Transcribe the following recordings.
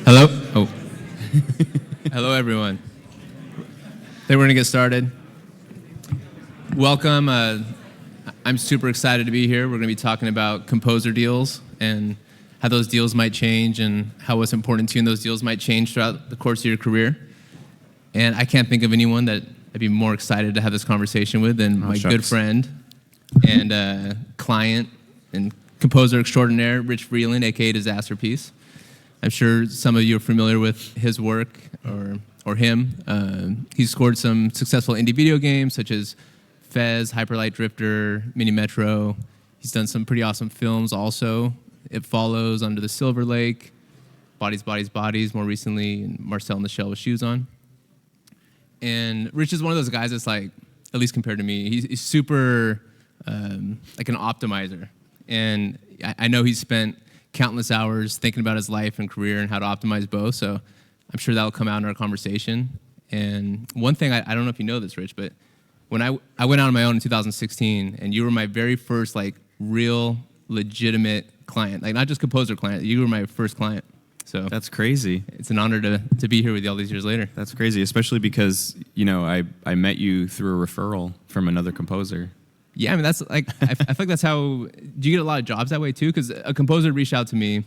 Hello? Oh. Hello, everyone. Then we're going to get started. Welcome. I'm super excited to be here. We're going to be talking about composer deals and how those deals might change and how what's important to you in those deals might change throughout the course of your career. And I can't think of anyone that I'd be more excited to have this conversation with than my good friend and client and composer extraordinaire, Rich Freeland, a.k.a. Disasterpiece. I'm sure some of you are familiar with his work or him. He's scored some successful indie video games such as Fez, Hyper Light Drifter, Mini Metro. He's done some pretty awesome films also. It Follows, Under the Silver Lake, Bodies, Bodies, Bodies, more recently, Marcel and the Shell with Shoes On. And Rich is one of those guys that's like, at least compared to me, he's super like an optimizer. And I know he's spent countless hours thinking about his life and career and how to optimize both, so I'm sure that'll come out in our conversation. And one thing, I don't know if you know this, Rich, but when I went out on my own in 2016, and you were my very first like real legitimate client, like not just composer client, you were my first client. So that's crazy. It's an honor to be here with you all these years later. That's crazy, especially because, you know, I met you through a referral from another composer. Yeah, I mean, that's like, I feel like that's how, do you get a lot of jobs that way too? Because a composer reached out to me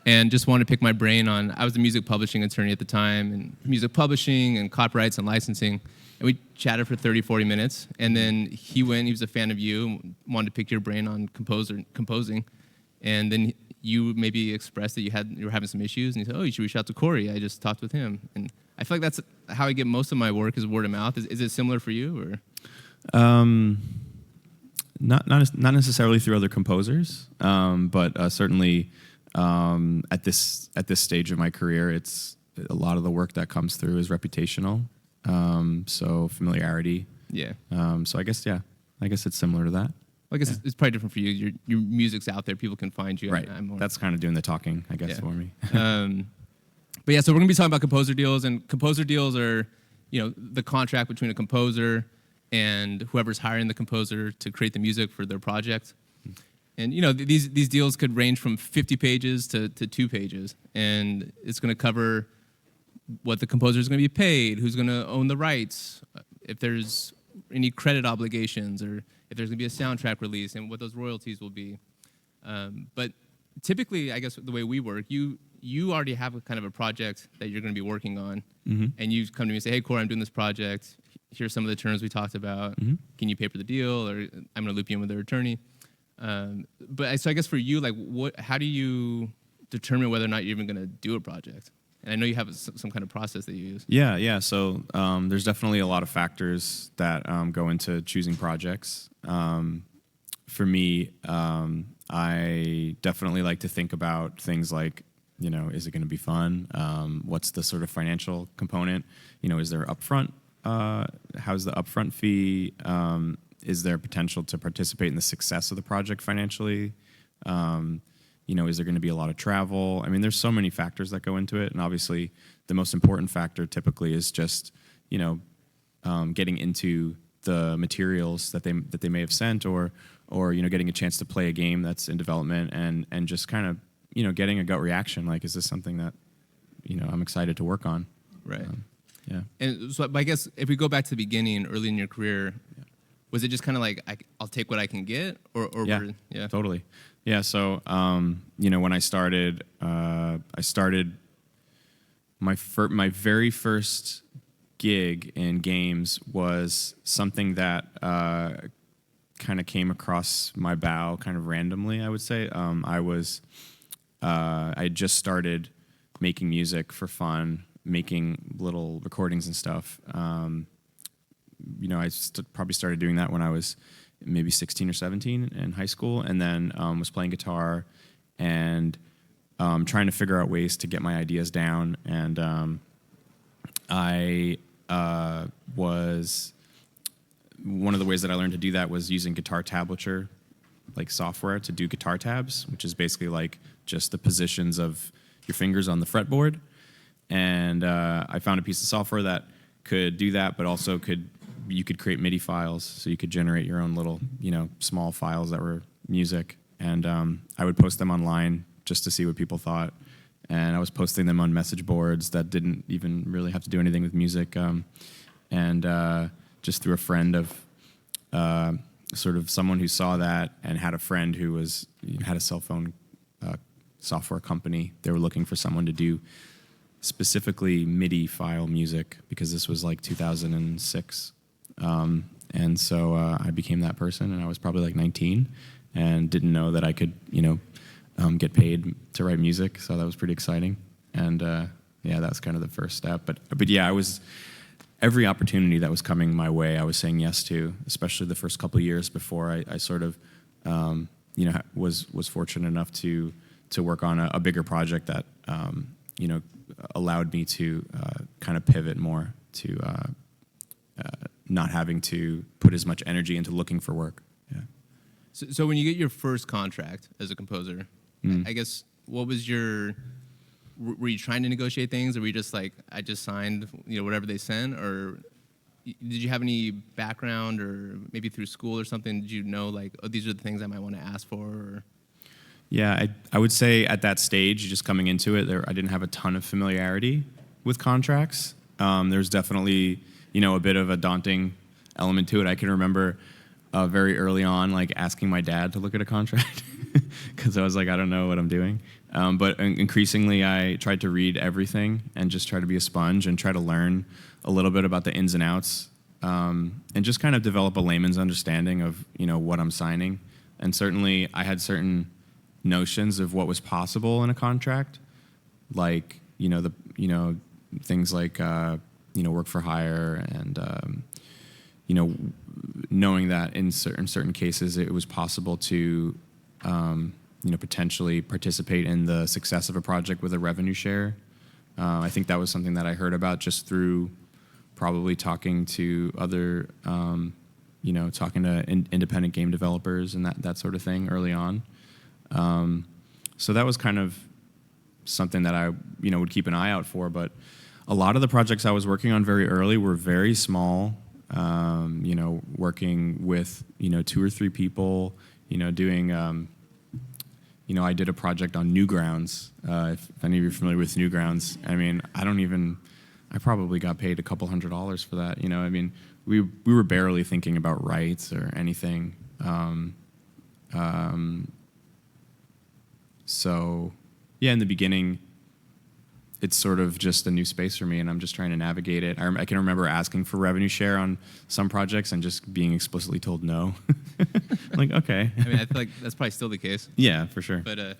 and just wanted to pick my brain on, I was a music publishing attorney at the time, and music publishing and copyrights and licensing. And we chatted for 30, 40 minutes. And then he was a fan of you, and wanted to pick your brain on composing. And then you maybe expressed that you were having some issues, and he said, oh, you should reach out to Cory. I just talked with him. And I feel like that's how I get most of my work, is word of mouth. Is it similar for you, or? Not necessarily through other composers, but certainly at this stage of my career, it's a lot of the work that comes through is reputational, so familiarity. Yeah. So I guess it's similar to that. Well, I guess it's probably different for you. Your music's out there; people can find you. Right. That's kind of doing the talking, I guess, for me. But yeah, so we're gonna be talking about composer deals, and composer deals are, the contract between a composer and whoever's hiring the composer to create the music for their project. And these deals could range from 50 pages to 2 pages, and it's going to cover what the composer is going to be paid, who's going to own the rights, if there's any credit obligations, or if there's going to be a soundtrack release, and what those royalties will be. But typically, I guess the way we work, you already have a kind of a project that you're going to be working on, and you come to me and say, hey, Cory, I'm doing this project. Here's some of the terms we talked about. Can you pay for the deal, or I'm going to loop you in with their attorney? So I guess for you, like, how do you determine whether or not you're even going to do a project? And I know you have some kind of process that you use. Yeah. So there's definitely a lot of factors that go into choosing projects. For me, I definitely like to think about things like, is it going to be fun? What's the sort of financial component? Is there upfront? How's the upfront fee? Is there potential to participate in the success of the project financially? Is there going to be a lot of travel? I mean, there's so many factors that go into it, and obviously, the most important factor typically is just getting into the materials that they may have sent, or getting a chance to play a game that's in development, and just kind of getting a gut reaction, like, is this something that I'm excited to work on? Right. Yeah. And so I guess if we go back to the beginning, early in your career, was it just kind of like, I'll take what I can get? Or yeah, totally. Yeah, so, when I started my very first gig in games was something that kind of came across my bow kind of randomly, I would say. I had just started making music for fun, making little recordings and stuff. I probably started doing that when I was maybe 16 or 17 in high school, and then was playing guitar and trying to figure out ways to get my ideas down. And one of the ways that I learned to do that was using guitar tablature, like software, to do guitar tabs, which is basically like just the positions of your fingers on the fretboard. And I found a piece of software that could do that, but also you could create MIDI files, so you could generate your own little, small files that were music. And I would post them online just to see what people thought. and I was posting them on message boards that didn't even really have to do anything with music. And just through a friend of sort of someone who saw that and had a friend who had a cell phone software company. They were looking for someone to do specifically MIDI file music because this was like 2006. And so I became that person, and I was probably like 19 and didn't know that I could, get paid to write music. So that was pretty exciting. And yeah, that was kind of the first step. But yeah, every opportunity that was coming my way, I was saying yes to, especially the first couple of years before I sort of, was fortunate enough to work on a bigger project that, allowed me to kind of pivot more to not having to put as much energy into looking for work. Yeah. So when you get your first contract as a composer, I guess what was were you trying to negotiate things, or were you just like, I just signed, whatever they sent, or did you have any background, or maybe through school or something, did you know like, oh, these are the things I might want to ask for? Or? Yeah, I would say at that stage, just coming into it, I didn't have a ton of familiarity with contracts. There's definitely, a bit of a daunting element to it. I can remember very early on, like asking my dad to look at a contract because I was like, I don't know what I'm doing. But increasingly, I tried to read everything and just try to be a sponge and try to learn a little bit about the ins and outs, and just kind of develop a layman's understanding of, what I'm signing. And certainly, I had certain notions of what was possible in a contract, like things like work for hire and knowing that in certain cases it was possible to potentially participate in the success of a project with a revenue share. I think that was something that I heard about just through probably talking to other talking to independent game developers and that sort of thing early on. So that was kind of something that I, would keep an eye out for. But a lot of the projects I was working on very early were very small, working with, 2 or 3 people, doing, I did a project on Newgrounds. If any of you are familiar with Newgrounds, I mean, I probably got paid a couple $100 for that. We were barely thinking about rights or anything. So, yeah, in the beginning, it's sort of just a new space for me, and I'm just trying to navigate it. I can remember asking for revenue share on some projects and just being explicitly told no. Like, okay. I mean, I feel like that's probably still the case. Yeah, for sure. But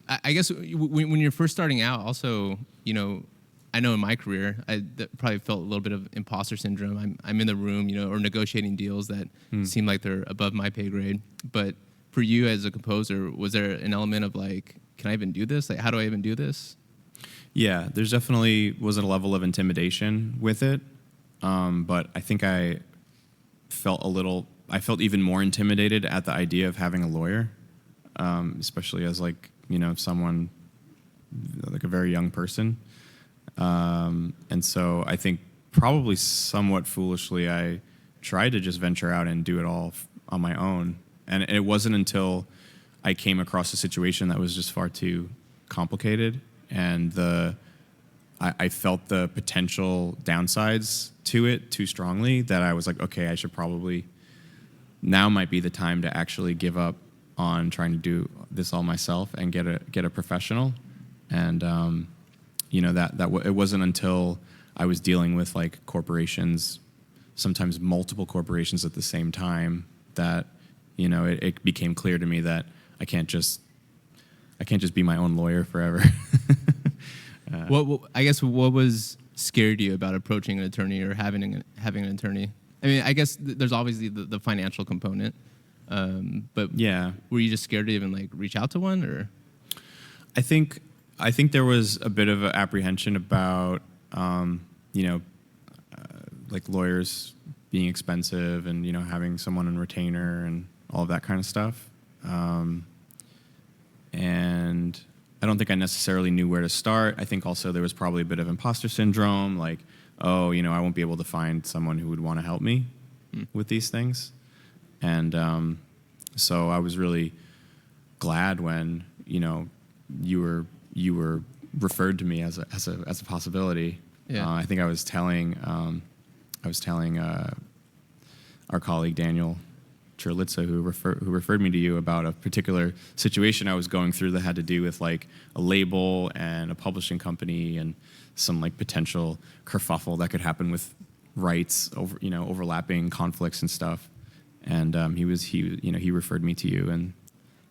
I guess when you're first starting out, also, I know in my career, I probably felt a little bit of imposter syndrome. I'm in the room, or negotiating deals that seem like they're above my pay grade. But for you as a composer, was there an element of like, can I even do this? Like, how do I even do this? Yeah, there's definitely was a level of intimidation with it. But I think I felt even more intimidated at the idea of having a lawyer, especially as like, someone like a very young person. And so I think probably somewhat foolishly, I tried to just venture out and do it all on my own. And it wasn't until I came across a situation that was just far too complicated, and I felt the potential downsides to it too strongly that I was like, okay, I should probably, now might be the time to actually give up on trying to do this all myself and get a professional. And it wasn't until I was dealing with like corporations, sometimes multiple corporations at the same time, that it became clear to me that I can't just be my own lawyer forever. I guess what was scary to you about approaching an attorney or having an attorney? I mean, I guess there's obviously the financial component, but yeah, were you just scared to even like reach out to one, or? I think there was a bit of an apprehension about like lawyers being expensive and having someone on retainer and all of that kind of stuff. And I don't think I necessarily knew where to start. I think also there was probably a bit of imposter syndrome, like, oh, I won't be able to find someone who would want to help me with these things. And so I was really glad when, you were you were referred to me as a possibility. Yeah. I think I was telling our colleague Daniel Chirlitza, who referred me to you, about a particular situation I was going through that had to do with like a label and a publishing company and some like potential kerfuffle that could happen with rights over, overlapping conflicts and stuff. And he referred me to you, and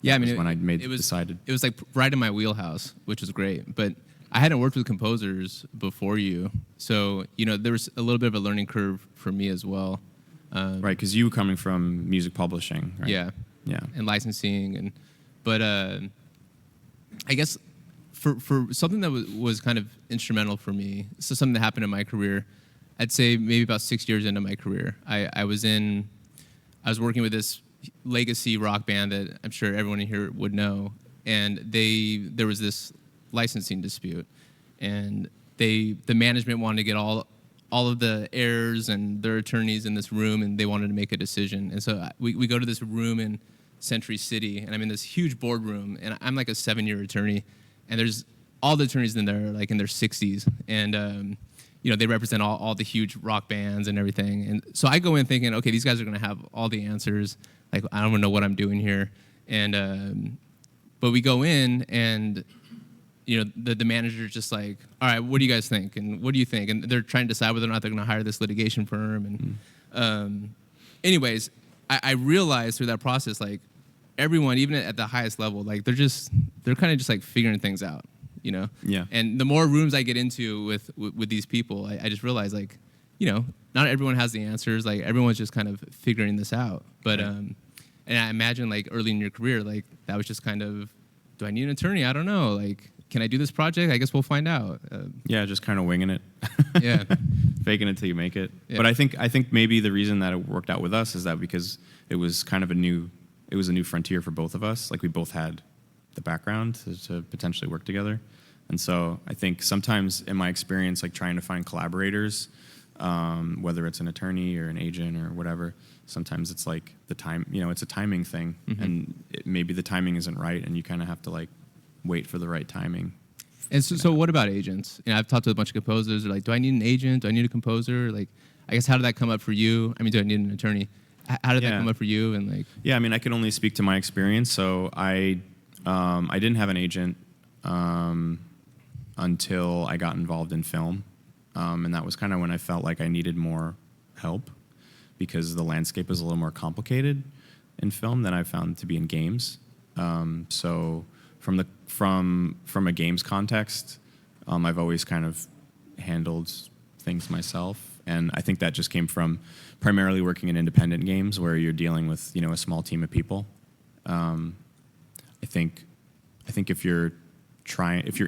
Yeah, I that mean, was when I decided. It was like right in my wheelhouse, which was great. But I hadn't worked with composers before you, so there was a little bit of a learning curve for me as well. Right, because you were coming from music publishing, right? Yeah, Yeah. and licensing, but I guess for something that was kind of instrumental for me, so something that happened in my career, I'd say maybe about 6 years into my career, I was working with this legacy rock band that I'm sure everyone in here would know, and there was this licensing dispute, and the management wanted to get all of the heirs and their attorneys in this room, and they wanted to make a decision. And so we go to this room in Century City, and I'm in this huge boardroom, and I'm like a 7-year attorney, and there's all the attorneys in there like in their 60s, and they represent all the huge rock bands and everything. And so I go in thinking, okay, these guys are going to have all the answers. Like, I don't know what I'm doing here. And but we go in, and the manager's just like, all right, what do you guys think? And what do you think? And they're trying to decide whether or not they're going to hire this litigation firm. And anyways, I realized through that process, like, everyone, even at the highest level, like, they're kind of just like figuring things out, Yeah. And the more rooms I get into with these people, I just realize, like, not everyone has the answers. Like, everyone's just kind of figuring this out. But Right. And I imagine, like, early in your career, like, that was just kind of, do I need an attorney? I don't know. Like, can I do this project? I guess we'll find out. Yeah, just kind of winging it. Yeah. Faking it till you make it. Yeah. But I think maybe the reason that it worked out with us is that because it was kind of a new frontier for both of us. Like, we both had the background to potentially work together. And so I think sometimes in my experience, like, trying to find collaborators, whether it's an attorney or an agent or whatever, sometimes it's like the time, it's a timing thing. Mm-hmm. And maybe the timing isn't right, and you kind of have to like wait for the right timing. And so what about agents? I've talked to a bunch of composers. They're like, do I need an agent? Do I need a composer? Like, I guess, how did that come up for you? I mean, do I need an attorney? How did that come up for you? And like, yeah, I mean, I can only speak to my experience. So I didn't have an agent until I got involved in film, and that was kind of when I felt like I needed more help, because the landscape is a little more complicated in film than I found to be in games. So from a games context, I've always kind of handled things myself, and I think that just came from primarily working in independent games where you're dealing with a small team of people. I think if you're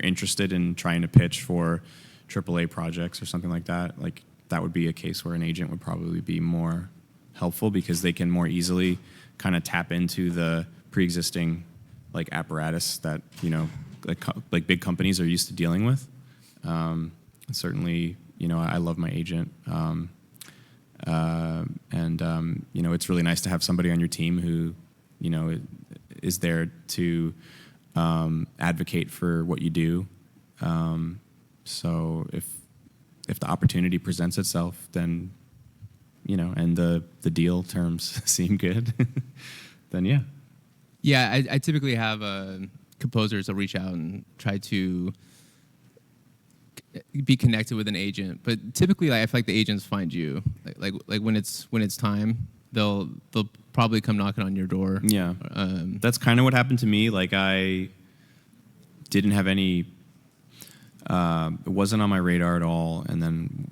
interested in trying to pitch for AAA projects or something like that would be a case where an agent would probably be more helpful, because they can more easily kind of tap into the pre-existing like apparatus that like big companies are used to dealing with. Certainly, I love my agent, and it's really nice to have somebody on your team who is there to advocate for what you do. So if the opportunity presents itself, then and the deal terms seem good, then yeah. Yeah, I typically have composers that reach out and try to be connected with an agent, but typically, like, I feel like the agents find you. Like when it's time, they'll probably come knocking on your door. Yeah, that's kind of what happened to me. Like, I didn't have any. It wasn't on my radar at all, and then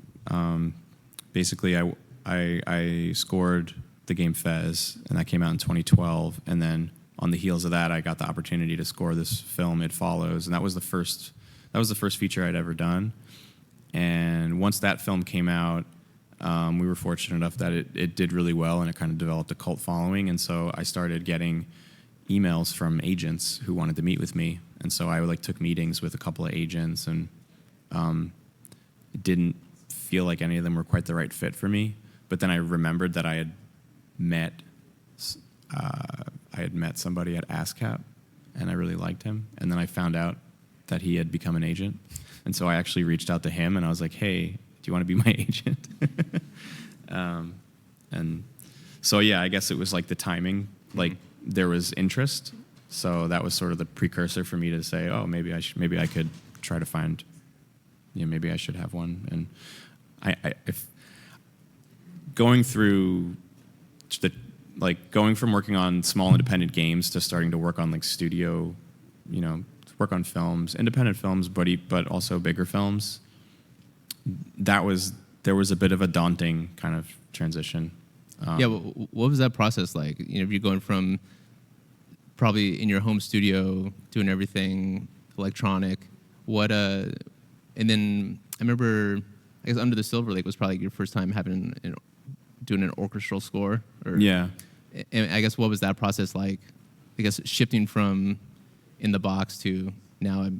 basically I scored the game Fez, and that came out in 2012, and then on the heels of that, I got the opportunity to score this film, It Follows, and that was the first feature I'd ever done. And once that film came out, we were fortunate enough that it did really well, and it kind of developed a cult following. And so I started getting emails from agents who wanted to meet with me, and so I took meetings with a couple of agents, and it didn't feel like any of them were quite the right fit for me. But then I remembered that I had met somebody at ASCAP, and I really liked him. And then I found out that he had become an agent. And so I actually reached out to him and I was like, hey, do you want to be my agent? And so, yeah, I guess it was like the timing, like there was interest. So that was sort of the precursor for me to say, oh, maybe I could try to find, maybe I should have one. And if going through going from working on small independent games to starting to work on like studio, work on films, independent films, but also bigger films. There was a bit of a daunting kind of transition. What was that process like? If you're going from probably in your home studio doing everything electronic, and then I remember, I guess Under the Silver Lake was probably your first time doing an orchestral score. Yeah. And I guess what was that process like? I guess shifting from in the box to now I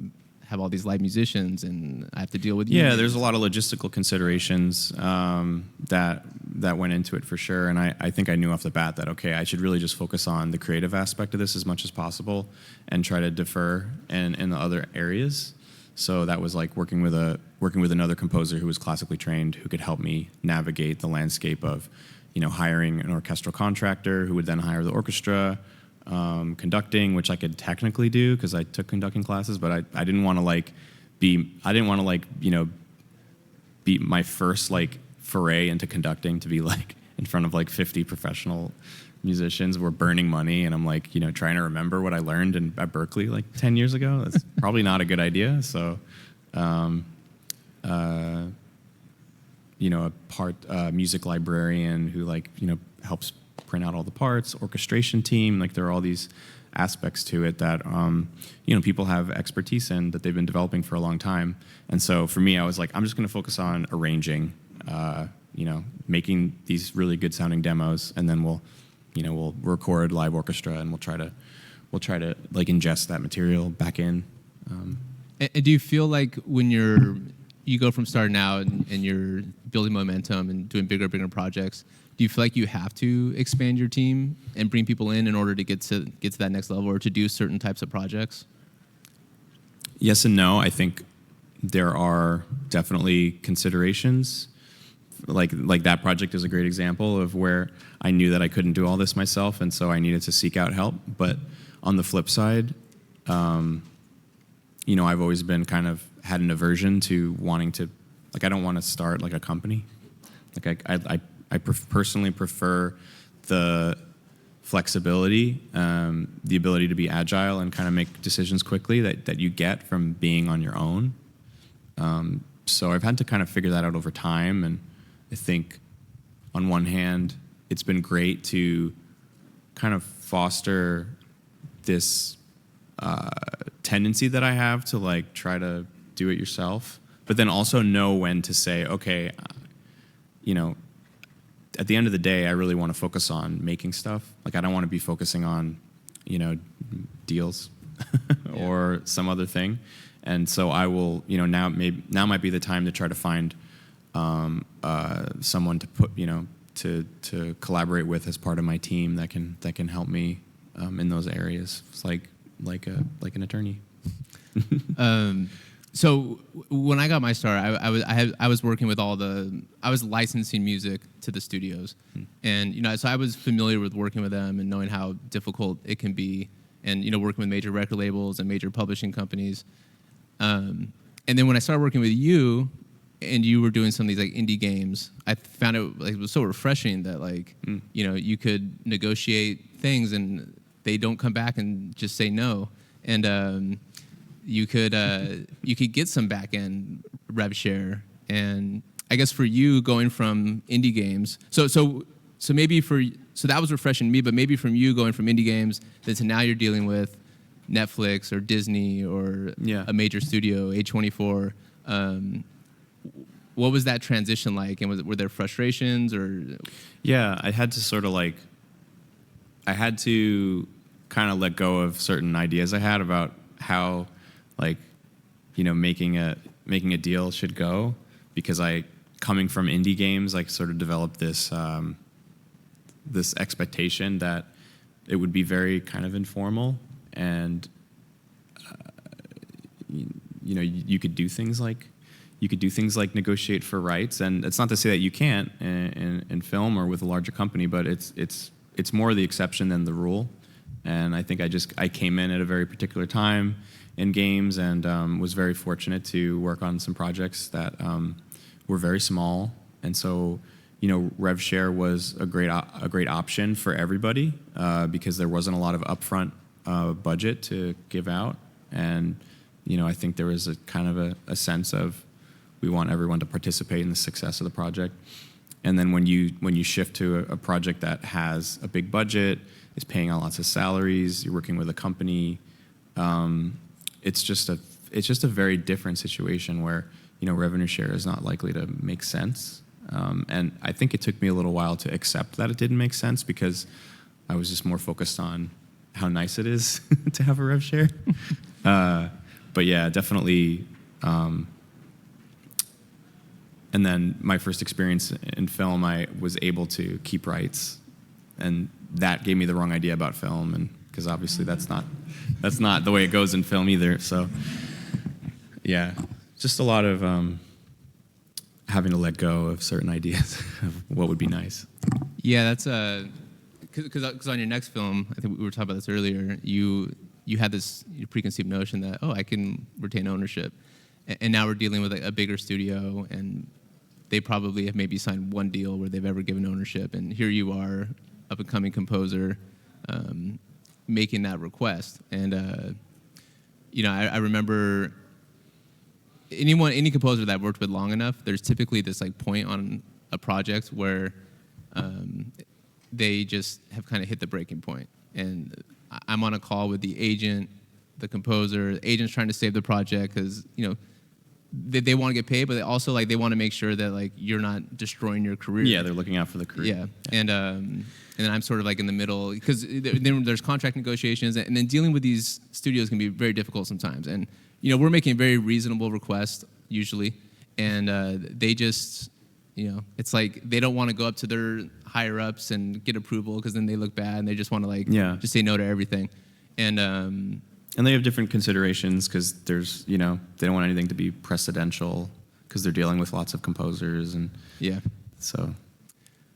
have all these live musicians and I have to deal with you. Yeah, there's a lot of logistical considerations that went into it for sure. And I think I knew off the bat that, okay, I should really just focus on the creative aspect of this as much as possible and try to defer in the other areas. So that was like working with another composer who was classically trained, who could help me navigate the landscape of, hiring an orchestral contractor who would then hire the orchestra, conducting, which I could technically do because I took conducting classes, but I didn't want to be my first foray into conducting to be in front of 50 professional musicians. We're burning money, and I'm trying to remember what I learned at Berkeley 10 years ago. That's probably not a good idea. So, a music librarian who helps print out all the parts, orchestration team. There are all these aspects to it that people have expertise in that they've been developing for a long time. And so for me, I was I'm just going to focus on arranging, making these really good sounding demos, and then we'll record live orchestra, and we'll try to ingest that material back in. And do you feel like when you go from starting out and you're building momentum and doing bigger projects, do you feel like you have to expand your team and bring people in order to get to that next level or to do certain types of projects? Yes and no. I think there are definitely considerations. Like that project is a great example of where I knew that I couldn't do all this myself, and so I needed to seek out help. But on the flip side, I've always been had an aversion to wanting to, I don't want to start a company. I personally prefer the flexibility, the ability to be agile and kind of make decisions quickly that you get from being on your own. So I've had to kind of figure that out over time, and I think on one hand, it's been great to kind of foster this tendency that I have to try to do it yourself, but then also know when to say, okay, at the end of the day, I really want to focus on making stuff. I don't want to be focusing on, deals or some other thing. And so I will, now might be the time to try to find someone to put, to collaborate with as part of my team that can help me in those areas. It's like an attorney. So when I got my start, I was working with I was licensing music to the studios, and so I was familiar with working with them and knowing how difficult it can be, and working with major record labels and major publishing companies, and then when I started working with you, and you were doing some of these indie games, I found it was so refreshing that you could negotiate things and they don't come back and just say no, and you could get some back end rev share. And I guess for you going from indie games, so that was refreshing to me, but maybe from you going from indie games to now you're dealing with Netflix or Disney or a major studio, A24. What was that transition like? And were there frustrations or? Yeah, I had to kind of let go of certain ideas I had about how making a deal should go, because coming from indie games, sort of developed this this expectation that it would be very kind of informal, and you could do things like negotiate for rights, and it's not to say that you can't in film or with a larger company, but it's more the exception than the rule. And I think I came in at a very particular time in games, and was very fortunate to work on some projects that were very small, and so rev share was a great option for everybody because there wasn't a lot of upfront budget to give out, and I think there was a kind of a sense of we want everyone to participate in the success of the project. And then when you shift to a project that has a big budget, is paying out lots of salaries, you're working with a company, it's just a very different situation where revenue share is not likely to make sense. And I think it took me a little while to accept that it didn't make sense because I was just more focused on how nice it is to have a rev share. But yeah, definitely. And then my first experience in film, I was able to keep rights, and that gave me the wrong idea about film, and because obviously that's not the way it goes in film either. So yeah, just a lot of having to let go of certain ideas of what would be nice. Yeah, that's because on your next film, I think we were talking about this earlier. You had this preconceived notion that I can retain ownership, and now we're dealing with a bigger studio, and they probably have maybe signed one deal where they've ever given ownership, and here you are, up and coming composer, making that request. And I remember any composer that I've worked with long enough, there's typically this point on a project where they just have kind of hit the breaking point. And I'm on a call with the agent, the composer. The agent's trying to save the project because they want to get paid, but they also they want to make sure that you're not destroying your career. Yeah, they're looking out for the career. Yeah. And then I'm sort of in the middle because then there's contract negotiations, and then dealing with these studios can be very difficult sometimes. And we're making a very reasonable request usually, and they just it's they don't want to go up to their higher ups and get approval because then they look bad, and they just want to just say no to everything. And they have different considerations because there's, they don't want anything to be precedential because they're dealing with lots of composers and yeah. So,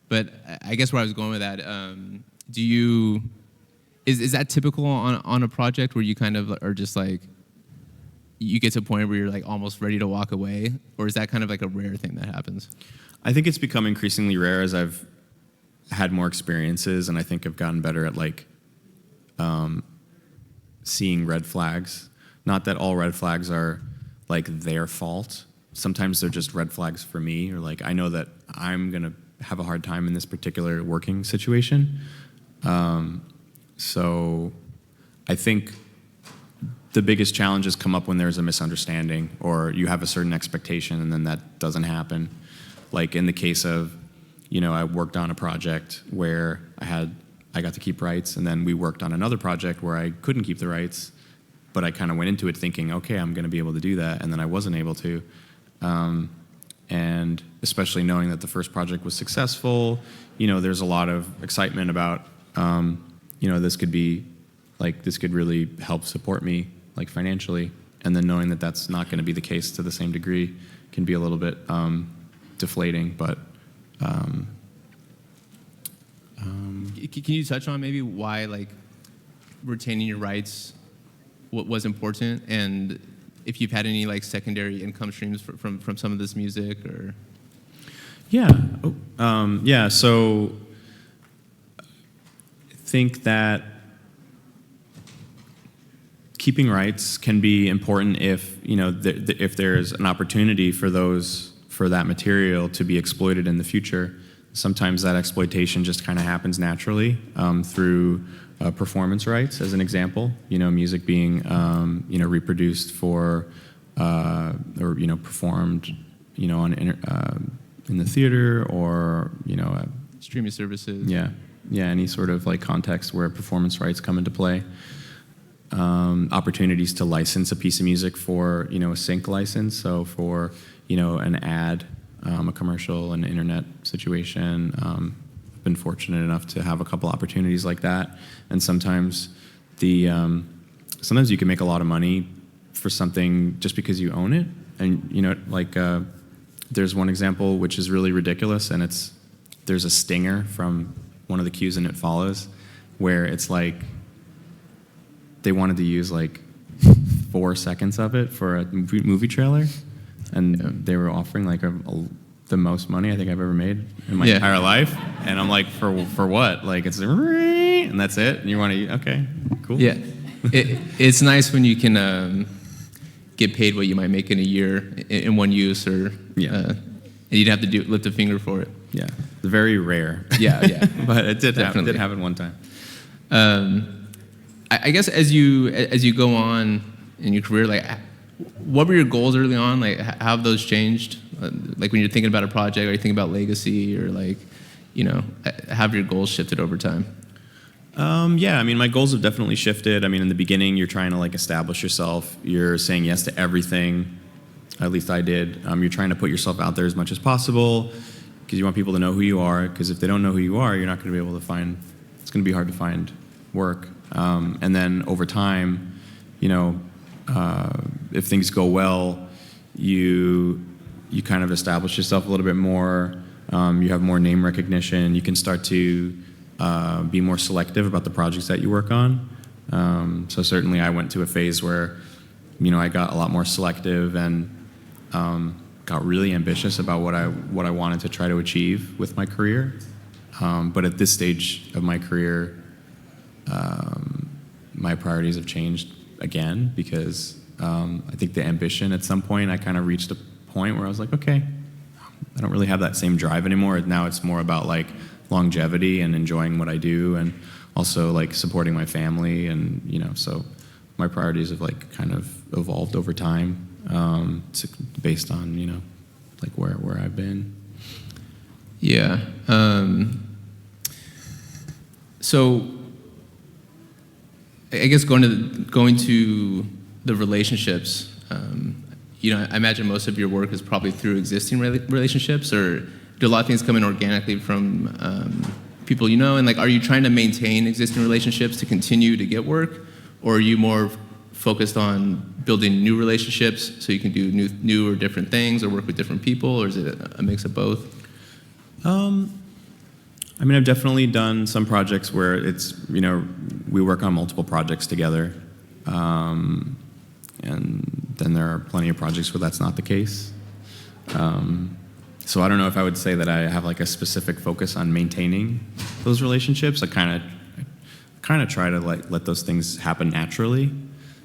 but I guess where I was going with that, is that typical on a project where you kind of are just you get to a point where you're almost ready to walk away, or is that kind of a rare thing that happens? I think it's become increasingly rare as I've had more experiences, and I think I've gotten better at seeing red flags. Not that all red flags are their fault. Sometimes they're just red flags for me, or I know that I'm gonna have a hard time in this particular working situation. So I think the biggest challenges come up when there's a misunderstanding or you have a certain expectation and then that doesn't happen. In the case of, I worked on a project where I got to keep rights, and then we worked on another project where I couldn't keep the rights, but I kind of went into it thinking, okay, I'm going to be able to do that, and then I wasn't able to. And especially knowing that the first project was successful, there's a lot of excitement about, this could be, this could really help support me, financially, and then knowing that that's not going to be the case to the same degree can be a little bit deflating, but... Can you touch on maybe why retaining your rights was important, and if you've had any secondary income streams from some of this music? Or yeah, so I think that keeping rights can be important if if there's an opportunity for that material to be exploited in the future. Sometimes that exploitation just kind of happens naturally through performance rights, as an example. Music being reproduced for or performed on in the theater or streaming services. Yeah, any sort of context where performance rights come into play. Opportunities to license a piece of music for a sync license, so for an ad. A commercial, an internet situation. I've been fortunate enough to have a couple opportunities like that, and sometimes you can make a lot of money for something just because you own it. And, you know, like, there's one example which is really ridiculous, and there's a stinger from one of the cues in It Follows where it's like they wanted to use like 4 seconds of it for a movie trailer, and they were offering like the most money I think I've ever made in my entire life. And I'm like, for what? Like, it's and that's it? And you want to, okay, cool. Yeah. It's nice when you can get paid what you might make in a year in one use, or and you didn't have to lift a finger for it. Yeah, very rare. Yeah. But it did happen one time. I guess as you go on in your career, like, what were your goals early on? Like, how have those changed? Like, when you're thinking about a project, or you think about legacy, or like, you know, have your goals shifted over time? Yeah, I mean, my goals have definitely shifted. I mean, in the beginning, you're trying to like establish yourself. You're saying yes to everything. At least I did. You're trying to put yourself out there as much as possible because you want people to know who you are. Because if they don't know who you are, you're not going to be able to find. It's going to be hard to find work. And then over time, you know, if things go well, you kind of establish yourself a little bit more. You have more name recognition. You can start to be more selective about the projects that you work on. So certainly I went to a phase where, you know, I got a lot more selective and got really ambitious about what I wanted to try to achieve with my career. But at this stage of my career, my priorities have changed again because I think the ambition at some point, I kind of reached a point where I was like, okay, I don't really have that same drive anymore. Now it's more about like longevity and enjoying what I do, and also like supporting my family, and you know, so my priorities have like kind of evolved over time, based on, you know, like where I've been. Yeah. So I guess going to the relationships, you know, I imagine most of your work is probably through existing relationships, or do a lot of things come in organically from people you know? And like, are you trying to maintain existing relationships to continue to get work, or are you more focused on building new relationships so you can do new or different things, or work with different people, or is it a mix of both? I mean, I've definitely done some projects where it's, you know, we work on multiple projects together. And then there are plenty of projects where that's not the case. So I don't know if I would say that I have like a specific focus on maintaining those relationships. I kind of try to like let those things happen naturally.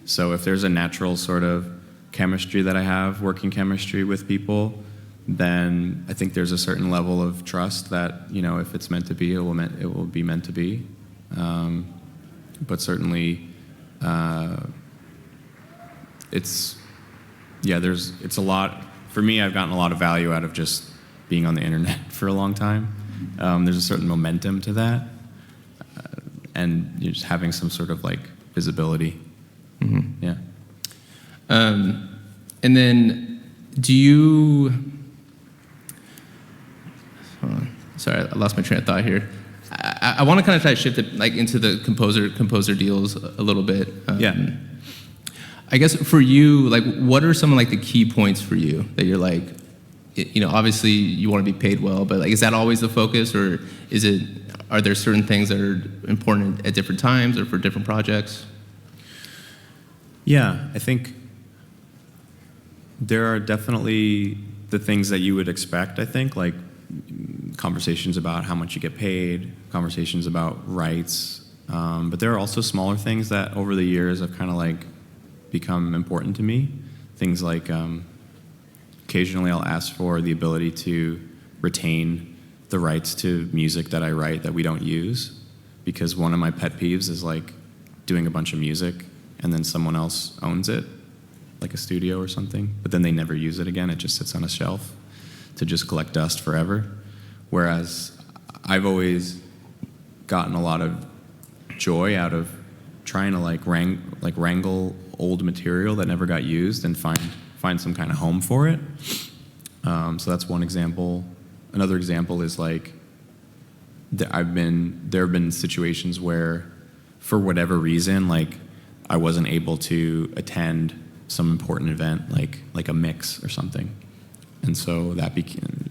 So if there's a natural sort of chemistry that I have, working chemistry with people, then I think there's a certain level of trust that, you know, if it's meant to be, it will be meant to be. But certainly, it's a lot. For me, I've gotten a lot of value out of just being on the internet for a long time. There's a certain momentum to that, and you're just having some sort of like visibility. Mm-hmm. Yeah. And then, do you? Sorry, I lost my train of thought here. I want to kind of try to shift it like into the composer deals a little bit. I guess for you, like, what are some of like the key points for you that you're like, you know, obviously you want to be paid well, but like, is that always the focus, or are there certain things that are important at different times or for different projects? Yeah, I think there are definitely the things that you would expect, I think, like conversations about how much you get paid, conversations about rights, but there are also smaller things that over the years have kind of like become important to me. Things like occasionally I'll ask for the ability to retain the rights to music that I write that we don't use, because one of my pet peeves is like doing a bunch of music and then someone else owns it, like a studio or something, but then they never use it again. It just sits on a shelf to just collect dust forever. Whereas I've always gotten a lot of joy out of trying to like wrangle old material that never got used and find some kind of home for it. So that's one example. Another example is like there have been situations where, for whatever reason, like I wasn't able to attend some important event like a mix or something. And so that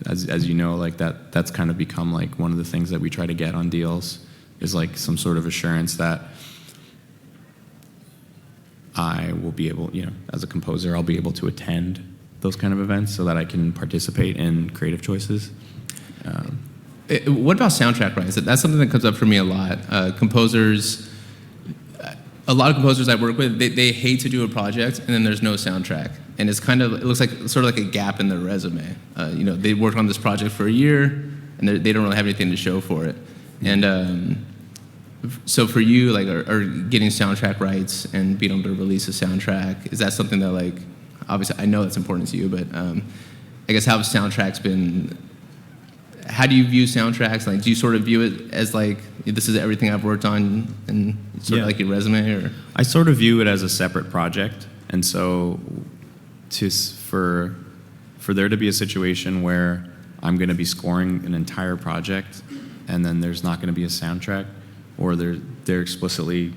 as you know, like that's kind of become like one of the things that we try to get on deals, is like some sort of assurance that I will be able, as a composer, I'll be able to attend those kind of events so that I can participate in creative choices. What about soundtrack rights? That's something that comes up for me a lot. A lot of composers I work with, they hate to do a project and then there's no soundtrack. And it looks like sort of like a gap in their resume. They worked on this project for a year and they don't really have anything to show for it. And so for you, like, are getting soundtrack rights and being able to release a soundtrack, is that something that, like, obviously I know that's important to you, but I guess how do you view soundtracks? Like, do you sort of view it as like, this is everything I've worked on and sort of like your resume, or? I sort of view it as a separate project. And so for there to be a situation where I'm going to be scoring an entire project and then there's not going to be a soundtrack, or they're explicitly,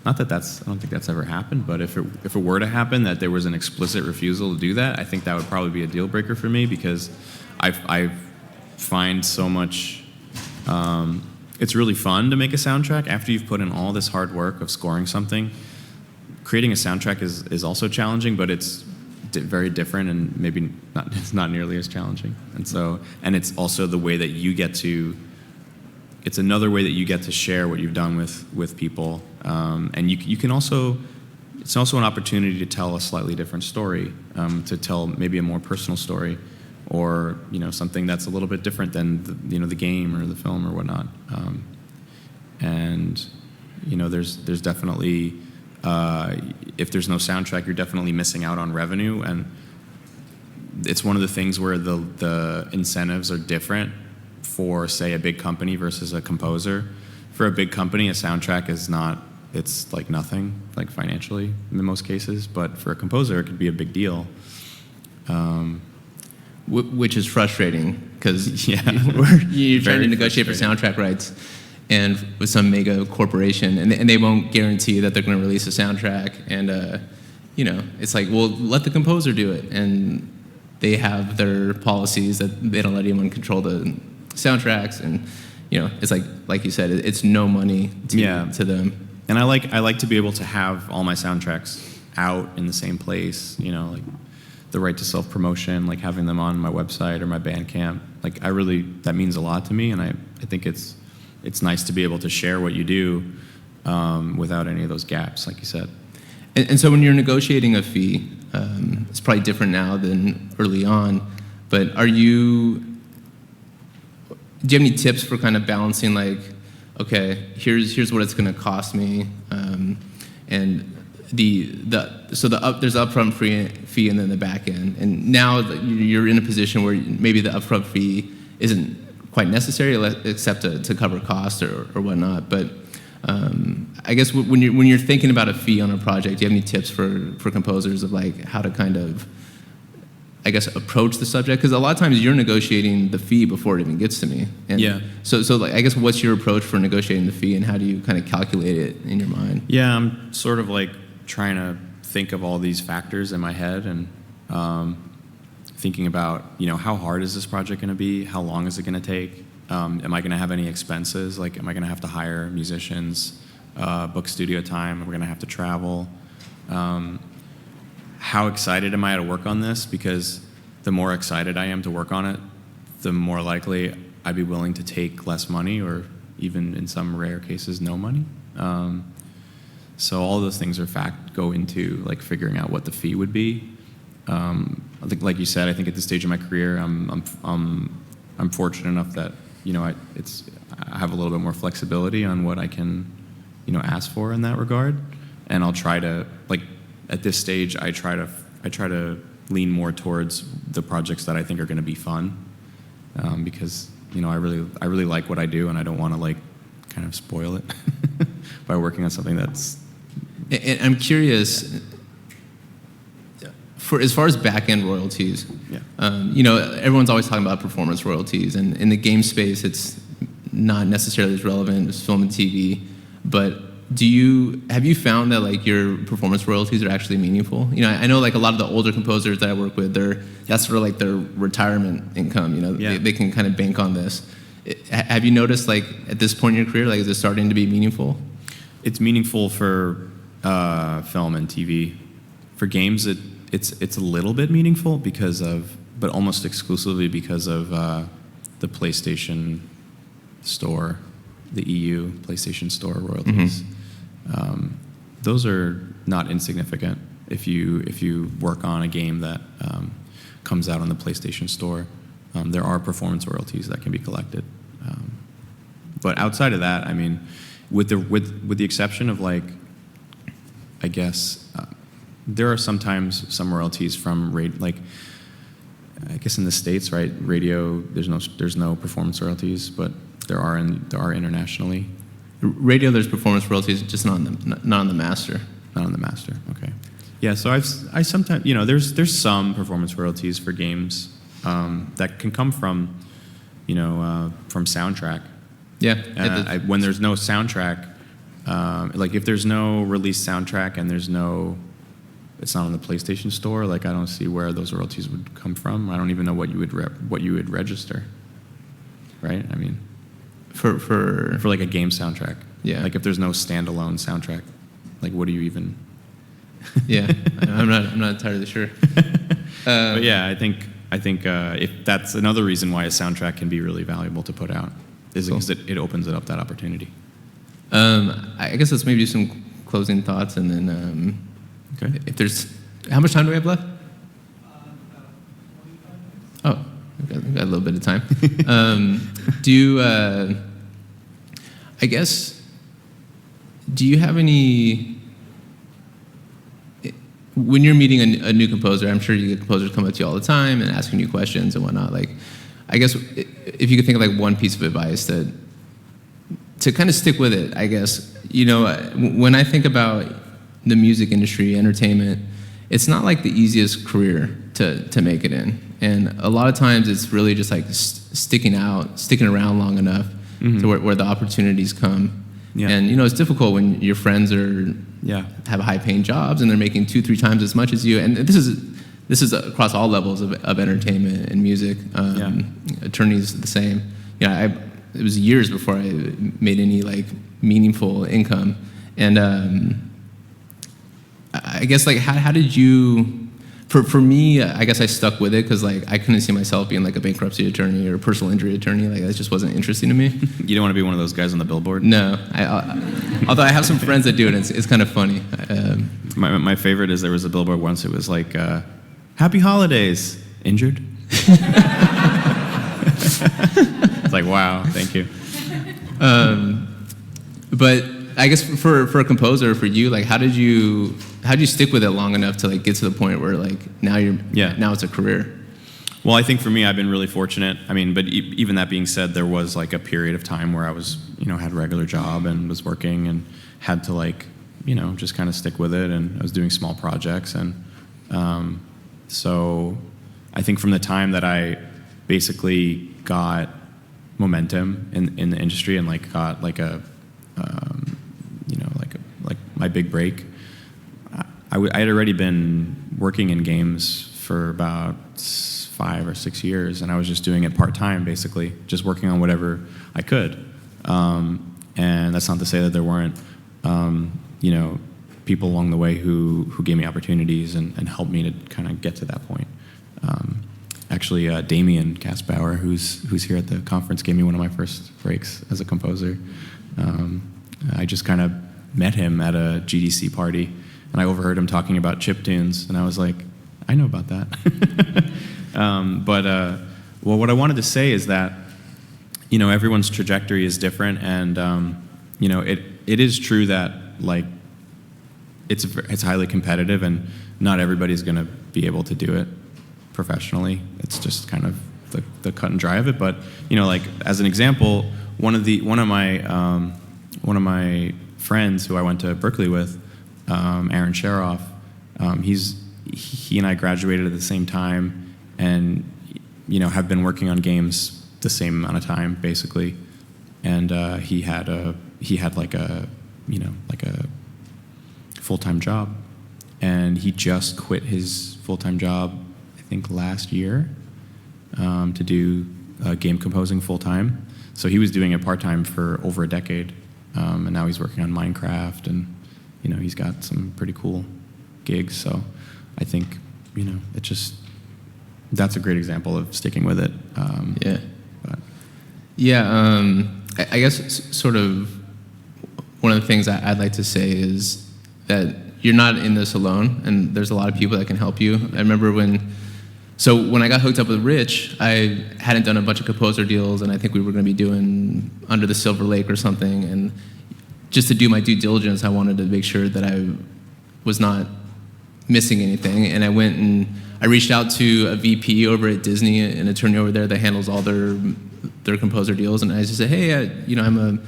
not that I don't think that's ever happened, but if it were to happen that there was an explicit refusal to do that, I think that would probably be a deal breaker for me, because I find so much, it's really fun to make a soundtrack after you've put in all this hard work of scoring something. Creating a soundtrack is also challenging, but it's very different and maybe it's not nearly as challenging. And it's also the way that you get to, it's another way that you get to share what you've done with people. And you can also, it's also an opportunity to tell a slightly different story, to tell maybe a more personal story, or something that's a little bit different than the game or the film or whatnot. And there's definitely, if there's no soundtrack, you're definitely missing out on revenue. And it's one of the things where the incentives are different for, say, a big company versus a composer. For a big company, a soundtrack it's like nothing, like financially in most cases. But for a composer, it could be a big deal. Which is frustrating, because you're trying to negotiate for soundtrack rights and with some mega corporation, and they won't guarantee that they're going to release a soundtrack. And it's like, well, let the composer do it. And they have their policies that they don't let anyone control the soundtracks, and it's like you said, it's no money to them. And I like to be able to have all my soundtracks out in the same place, like the right to self-promotion, like having them on my website or my Bandcamp. Like, that means a lot to me, and I think it's nice to be able to share what you do without any of those gaps, like you said. And so when you're negotiating a fee, it's probably different now than early on, but do you have any tips for kind of balancing, like, okay, here's what it's going to cost me, and there's the upfront fee and then the back end, and now you're in a position where maybe the upfront fee isn't quite necessary except to cover costs or whatnot. But I guess when you're thinking about a fee on a project, do you have any tips for composers of, like, how to kind of, I guess, approach the subject? Because a lot of times you're negotiating the fee before it even gets to me. And yeah. So like, I guess, what's your approach for negotiating the fee, and how do you kind of calculate it in your mind? Yeah, I'm sort of like trying to think of all these factors in my head, and thinking about, how hard is this project going to be? How long is it going to take? Am I going to have any expenses? Like, am I going to have to hire musicians, book studio time? Am I going to have to travel? How excited am I to work on this? Because the more excited I am to work on it, the more likely I'd be willing to take less money, or even in some rare cases, no money. So all those things go into, like, figuring out what the fee would be. I think, like you said, I think at this stage of my career, I'm fortunate enough that I have a little bit more flexibility on what I can ask for in that regard, and I'll try to, like, at this stage, I try to lean more towards the projects that I think are going to be fun, because I really like what I do, and I don't want to, like, kind of spoil it by working on something that's. And I'm curious, as far as back-end royalties, everyone's always talking about performance royalties, and in the game space, it's not necessarily as relevant as film and TV, but have you found that like your performance royalties are actually meaningful? You know, I know like a lot of the older composers that I work with, that's sort of like their retirement income. You know, they can kind of bank on this. Have you noticed like at this point in your career, like is it starting to be meaningful? It's meaningful for film and TV. For games, it's a little bit meaningful but almost exclusively because of the PlayStation Store, the EU PlayStation Store royalties. Those are not insignificant if you work on a game that comes out on the PlayStation Store. There are performance royalties that can be collected. But outside of that, I mean, with the exception of like, I guess there are sometimes some royalties from like, I guess in the States, right? Radio, there's no performance royalties, but there are internationally. Radio, there's performance royalties, just not on the master. Not on the master. Okay. Yeah. So I sometimes, you know, there's some performance royalties for games that can come from, you know, from soundtrack. Yeah. When there's no soundtrack, like if there's no released soundtrack and it's not on the PlayStation Store, like I don't see where those royalties would come from. I don't even know what you would register. Right? I mean, for like a game soundtrack. Yeah. Like if there's no standalone soundtrack, like what do you even? Yeah, I'm not entirely sure. But yeah, I think if that's another reason why a soundtrack can be really valuable to put out is because it opens it up that opportunity. I guess let's maybe do some closing thoughts, and then okay. If there's, how much time do we have left? Oh, we've got a little bit of time. Do you, I guess, do you have any? When you're meeting a new composer, I'm sure you get composers come up to you all the time and asking you questions and whatnot. Like, I guess if you could think of like one piece of advice to kind of stick with it, I guess. You know, when I think about the music industry, entertainment, it's not like the easiest career to make it in. And a lot of times it's really just like sticking around long enough to where the opportunities come. Yeah. And, you know, it's difficult when your friends have high-paying jobs and they're making 2-3 times as much as you. And this is across all levels of entertainment and music. Attorneys the same. You know, it was years before I made any like meaningful income. And I guess like how did you? For me, I guess I stuck with it because like I couldn't see myself being like a bankruptcy attorney or a personal injury attorney. Like that just wasn't interesting to me. You don't want to be one of those guys on the billboard? No. Although I have some friends that do it. It's kind of funny. My favorite is there was a billboard once. It was like, "Happy Holidays, injured." It's like, wow, thank you. But I guess for a composer, for you, like how did you stick with it long enough to like get to the point where like now it's a career? Well, I think for me, I've been really fortunate. I mean, but even that being said, there was like a period of time where I was, you know, had a regular job and was working and had to like, you know, just kind of stick with it. And I was doing small projects. And so I think from the time that I basically got momentum in the industry and like got like a, you know, like my big break, I had already been working in games for about 5 or 6 years, and I was just doing it part-time, basically, just working on whatever I could. And that's not to say that there weren't, you know, people along the way who gave me opportunities and helped me to kind of get to that point. Actually, Damien Kaspauer, who's here at the conference, gave me one of my first breaks as a composer. I just kind of met him at a GDC party, and I overheard him talking about chiptunes, and I was like, I know about that. Well, what I wanted to say is that, you know, everyone's trajectory is different, and you know, it is true that like it's highly competitive, and not everybody's going to be able to do it professionally. It's just kind of the cut and dry of it. But you know, like as an example, one of my friends who I went to Berkeley with, Aaron Sharoff, he and I graduated at the same time, and you know, have been working on games the same amount of time basically. And he had like a like a full-time job, and he just quit his full-time job, I think last year, to do game composing full-time. So he was doing it part-time for over a decade, and now he's working on Minecraft, and he's got some pretty cool gigs. So I think that's a great example of sticking with it. I guess sort of one of the things I'd like to say is that you're not in this alone, and there's a lot of people that can help you. I remember when I got hooked up with Rich, I hadn't done a bunch of composer deals, and I think we were going to be doing Under the Silver Lake or something, and just to do my due diligence, I wanted to make sure that I was not missing anything, and I went and I reached out to a VP over at Disney, an attorney over there that handles all their composer deals, and I just said, hey, I'm a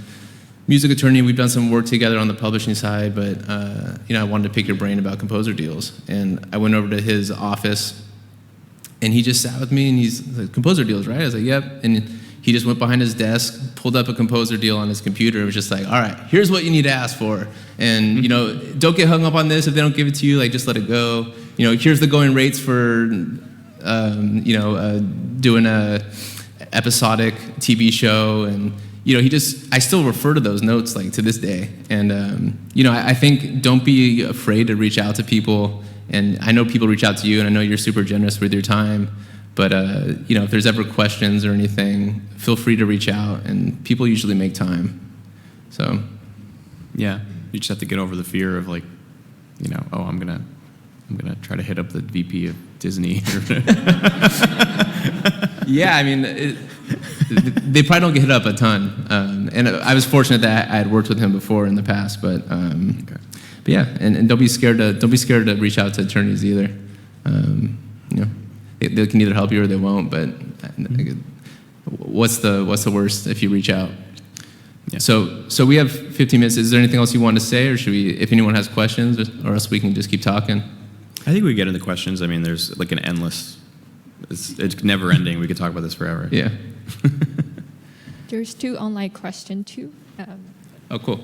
music attorney. We've done some work together on the publishing side, but I wanted to pick your brain about composer deals. And I went over to his office, and he just sat with me, and he's like, composer deals, right? I was like, yep. And he just went behind his desk, pulled up a composer deal on his computer, and was just like, all right, here's what you need to ask for. And don't get hung up on this. If they don't give it to you, like, just let it go. Here's the going rates for doing a episodic TV show. And I still refer to those notes like to this day. And I think don't be afraid to reach out to people. And I know people reach out to you, and I know you're super generous with your time. But if there's ever questions or anything, feel free to reach out, and people usually make time. So, yeah, you just have to get over the fear of like, I'm gonna try to hit up the VP of Disney. Yeah, I mean, they probably don't get hit up a ton. And I was fortunate that I had worked with him before in the past. But yeah, and don't be scared to reach out to attorneys either. They can either help you or they won't, but what's the worst if you reach out? Yeah. So we have 15 minutes. Is there anything else you want to say, or should we, if anyone has questions, or else we can just keep talking? I think we get into questions. I mean, there's like an endless, it's never ending. We could talk about this forever. Yeah. There's 2 online questions too. Oh, cool.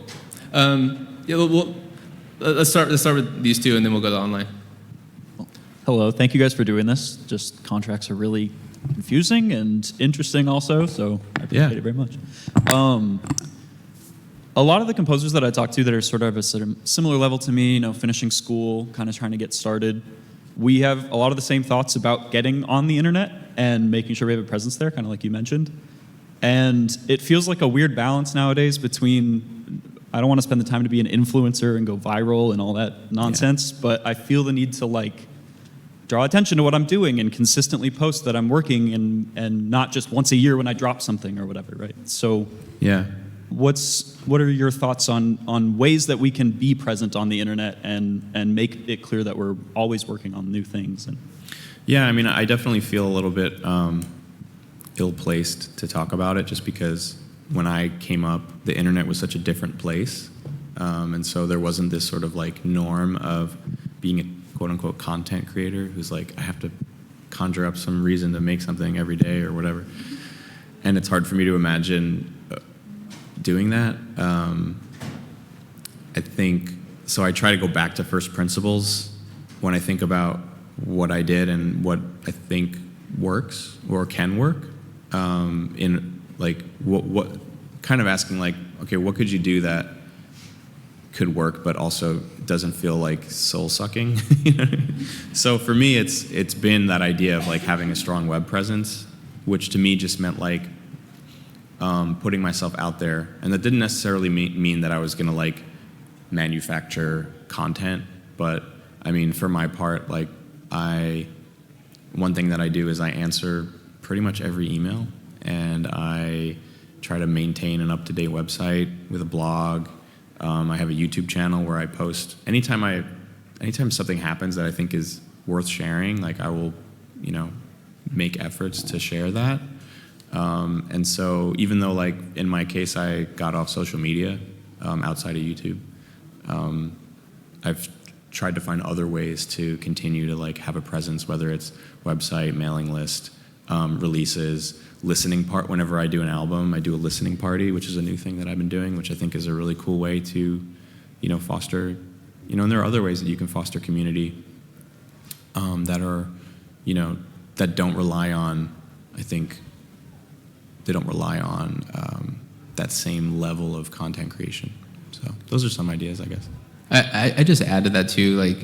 Let's start with these 2, and then we'll go to online. Hello, thank you guys for doing this. Just contracts are really confusing and interesting also, so I appreciate it very much. A lot of the composers that I talk to that are sort of a similar level to me, finishing school, kind of trying to get started, we have a lot of the same thoughts about getting on the internet and making sure we have a presence there, kind of like you mentioned. And it feels like a weird balance nowadays between, I don't want to spend the time to be an influencer and go viral and all that nonsense, but I feel the need to draw attention to what I'm doing and consistently post that I'm working, and not just once a year when I drop something or whatever, right? So yeah, what are your thoughts on ways that we can be present on the internet and make it clear that we're always working on new things? Yeah, I mean, I definitely feel a little bit ill-placed to talk about it, just because when I came up, the internet was such a different place, and so there wasn't this sort of norm of being a quote-unquote content creator who's I have to conjure up some reason to make something every day or whatever. And it's hard for me to imagine doing that. I think, so I try to go back to first principles when I think about what I did and what I think works or can work. In what kind of asking okay, what could you do that could work, but also doesn't feel soul-sucking. So for me, it's been that idea of having a strong web presence, which to me just meant putting myself out there, and that didn't necessarily mean that I was gonna manufacture content, but I mean, for my part, one thing that I do is I answer pretty much every email, and I try to maintain an up-to-date website with a blog. I have a YouTube channel where I post anytime something happens that I think is worth sharing, I will, make efforts to share that. And so even though in my case, I got off social media, outside of YouTube, I've tried to find other ways to continue to have a presence, whether it's website, mailing list, releases, listening part. Whenever I do an album, I do a listening party, which is a new thing that I've been doing, which I think is a really cool way to foster, and there are other ways that you can foster community that are, that don't rely on, I think, they don't rely on that same level of content creation. So those are some ideas, I guess. I just add to that too, like,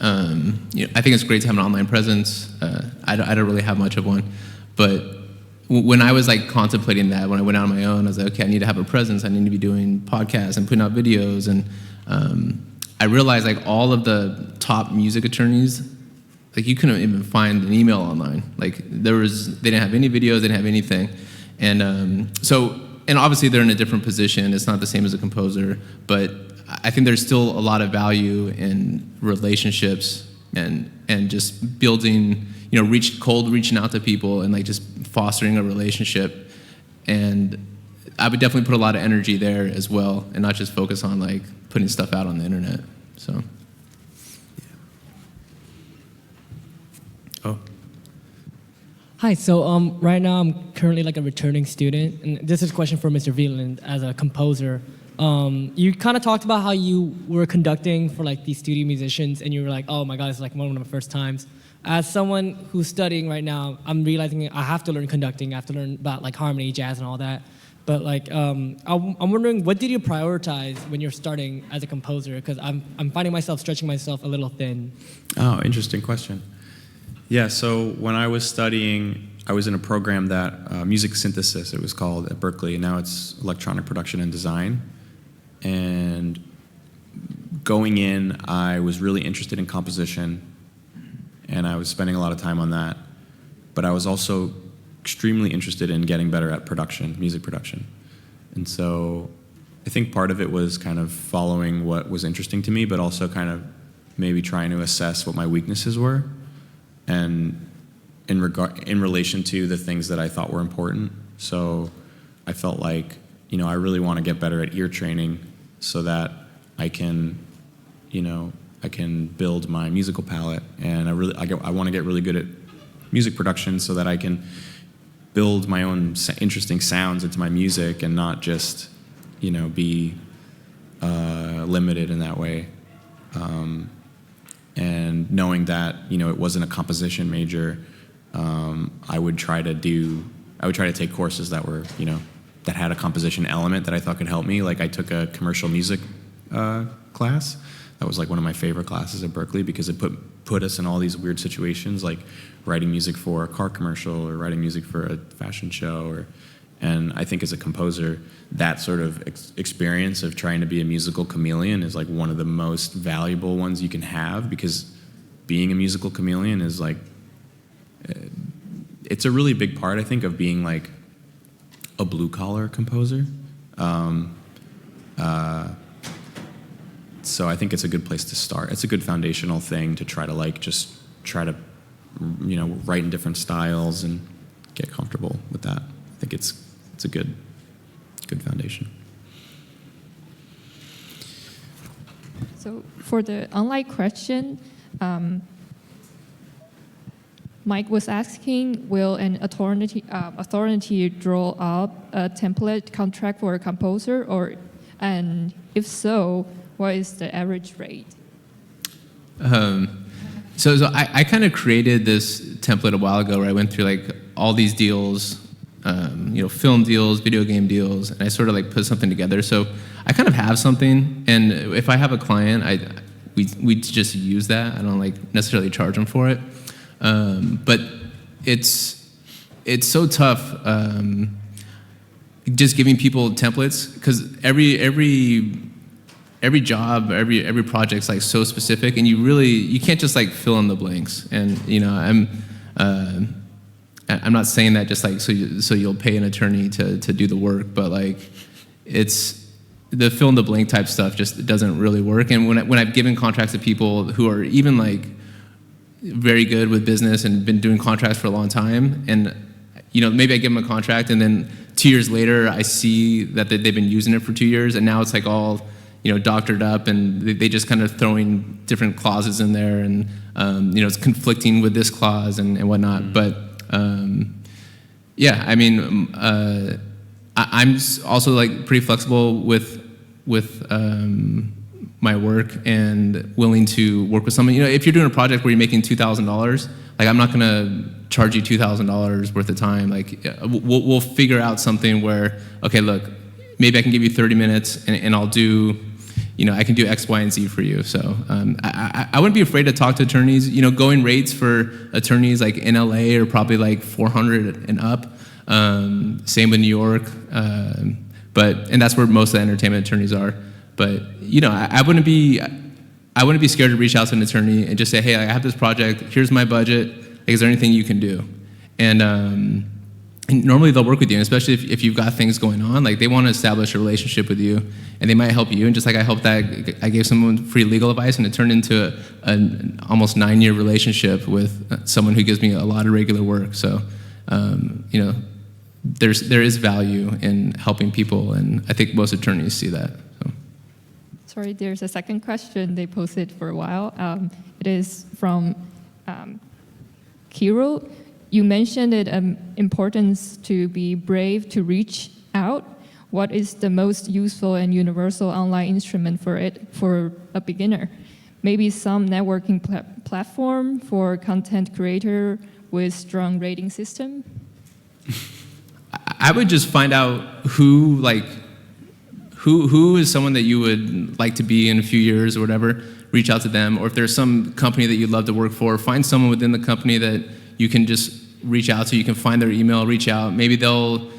I think it's great to have an online presence. I don't really have much of one, but when I was like contemplating that, when I went out on my own, I was like, okay, I need to have a presence. I need to be doing podcasts and putting out videos, and I realized like all of the top music attorneys, like you couldn't even find an email online. Like they didn't have any videos, they didn't have anything, and and obviously they're in a different position. It's not the same as a composer, but I think there's still a lot of value in relationships and just building, reaching out to people and like just fostering a relationship. And I would definitely put a lot of energy there as well, and not just focus on like putting stuff out on the internet. So. Oh. Hi, so right now I'm currently like a returning student, and this is a question for Mr. Veland as a composer. You kind of talked about how you were conducting for like these studio musicians, and you were like, oh my God, it's like one of my first times. As someone who's studying right now, I'm realizing I have to learn conducting, I have to learn about like harmony, jazz, and all that. But like, I'm wondering, what did you prioritize when you're starting as a composer? Because I'm finding myself stretching myself a little thin. Oh, interesting question. Yeah, so when I was studying, I was in a program that, music synthesis, it was called at Berkeley, and now it's electronic production and design. And going in, I was really interested in composition, and I was spending a lot of time on that. But I was also extremely interested in getting better at production, music production. And so I think part of it was kind of following what was interesting to me, but also kind of maybe trying to assess what my weaknesses were, and in relation to the things that I thought were important. So I felt like, I really want to get better at ear training so that I can build my musical palette, and I want to get really good at music production so that I can build my own interesting sounds into my music and not just, be limited in that way. And knowing that, it wasn't a composition major, I would try to take courses that were, that had a composition element that I thought could help me. Like I took a commercial music class. That was like one of my favorite classes at Berkeley because it put us in all these weird situations, like writing music for a car commercial or writing music for a fashion show. And I think as a composer, that sort of experience of trying to be a musical chameleon is like one of the most valuable ones you can have, because being a musical chameleon is like, it's a really big part, I think, of being like a blue-collar composer. So I think it's a good place to start. It's a good foundational thing to try to write in different styles and get comfortable with that. I think it's a good foundation. So for the online question, Mike was asking, will an authority draw up a template contract for a composer, and if so, what is the average rate? So I kind of created this template a while ago where I went through like all these deals, film deals, video game deals, and I sort of like put something together. So I kind of have something, and if I have a client, we just use that. I don't like necessarily charge them for it, but it's so tough just giving people templates, because every job, every project's like so specific, and you can't just like fill in the blanks. And I'm not saying that just like so you'll pay an attorney to do the work, but like it's the fill in the blank type stuff just doesn't really work. And when I've given contracts to people who are even like very good with business and been doing contracts for a long time, and maybe I give them a contract, and then 2 years later I see that they've been using it for 2 years, and now it's like all doctored up, and they just kind of throwing different clauses in there, and it's conflicting with this clause and whatnot. Mm-hmm. But I mean, I'm also like pretty flexible with my work and willing to work with someone. If you're doing a project where you're making $2,000, like I'm not gonna charge you $2,000 worth of time. Like we'll figure out something where, okay, look, maybe I can give you 30 minutes and I'll do, I can do X, Y, and Z for you. So I wouldn't be afraid to talk to attorneys. Going rates for attorneys like in LA are probably like 400 and up. Same with New York, and that's where most of the entertainment attorneys are. But I wouldn't be scared to reach out to an attorney and just say, hey, I have this project. Here's my budget. Like, is there anything you can do? And normally they'll work with you, and especially if you've got things going on. Like, they want to establish a relationship with you, and they might help you. And just like I gave someone free legal advice, and it turned into an almost 9-year relationship with someone who gives me a lot of regular work. So, there is value in helping people, and I think most attorneys see that. So. Sorry, there's a second question they posted for a while. It is from Kiro. You mentioned it importance to be brave to reach out. What is the most useful and universal online instrument for a beginner? Maybe some networking platform for content creator with strong rating system? I would just find out who is someone that you would like to be in a few years or whatever. Reach out to them, or if there's some company that you'd love to work for, find someone within the company that you can just reach out to. You can find their email, reach out. Maybe they'll